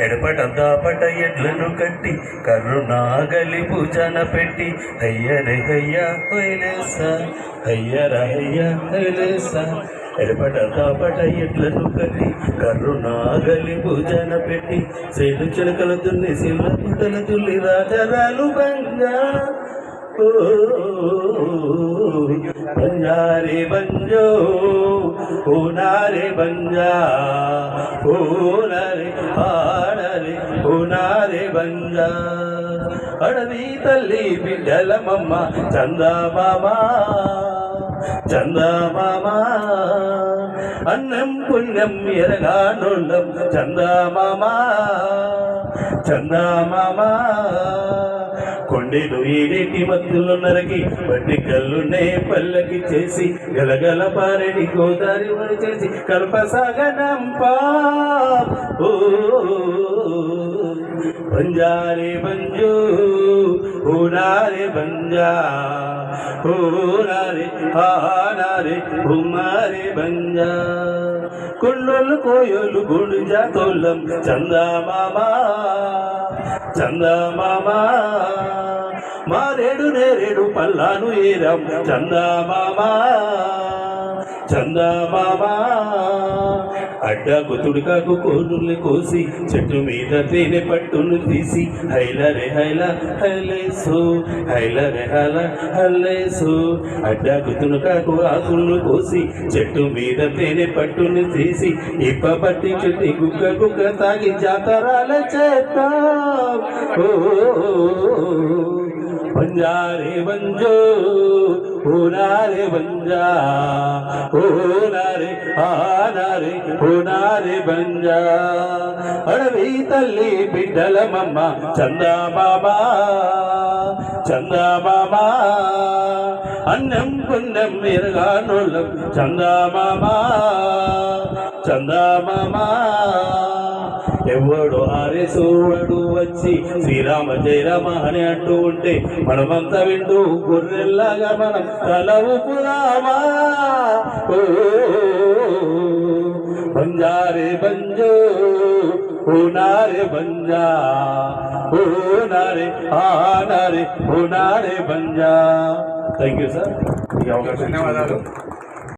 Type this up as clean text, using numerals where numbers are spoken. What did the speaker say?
ఎడపట ఎడ్లను కట్టి కరుణాగలి భుజన పెట్టి హయ్యరే హయ్యా హొయలేసా హయ్యరా హయ్యా హొయలేసా ఎడపట ఎడ్లను కట్టి కరుణాగలి భుజన పెట్టి సేలు చిలకల తుల్లి శిల పుటల తుల్లి రాజరాలు బంజా బంజారే బంజో పూనారే బంజా పూనరే ఆడరే పూనారే బంజా అడవి తల్లి బిడ్డలమమ్మ చందమామా చందమామా అన్నం పుణ్యం ఎరగానోళ్ళం చందమామా చందమామా కొండెలు ఏడేటి మత్తులు నరకి వడ్డి కల్లునే పల్లకి చేసి గలగల పారెడి గోదారి చేసి కల్పసాగనంపా ఓ బంజారే బంజో పూనారే బంజా పూనారే హానారే భూమారే బంజా కొండోళ్ళు కోయోళ్ళు గోడు జాతోళ్ళం చందమామా చందమామా మారేడు నేరేడు పల్లాను ఏరం చందమామా చందమామా అడ్డకు తుడికాకు కోనుల్ని కోసి చెట్టు మీద తేనె పట్టును తీసి హైలరే హైల హైలేసు హైలరే హైల హైలేసు అడ్డకు తుడికాకు ఆకులను కోసి చెట్టు మీద తేనె పట్టును తీసి ఇప్ప పట్టి చుట్టి గుక్క గుక్క తాగి జాతరాల చేద్దాం బంజారే బంజో పూనారే బంజా పూనారే ఆనారే పూనారే బంజా అడవి తల్లి బిడ్డలమమ్మ చందమామా చందమామా అన్నం పుణ్యం ఎరగానోళ్ళం చందమామా చందమామా ఎవడు ఆరేసోడు వచ్చి శ్రీరామ జయరామ అని అంటూ ఉంటే మనమంతా వింటూ గొర్రెల్లాగా మనం తల ఊపుదామా బంజారే బంజో పూనారే బంజా పూనారే ఆనారే పూనారే బంజా థ్యాంక్ యూ సార్. ధన్యవాదాలు.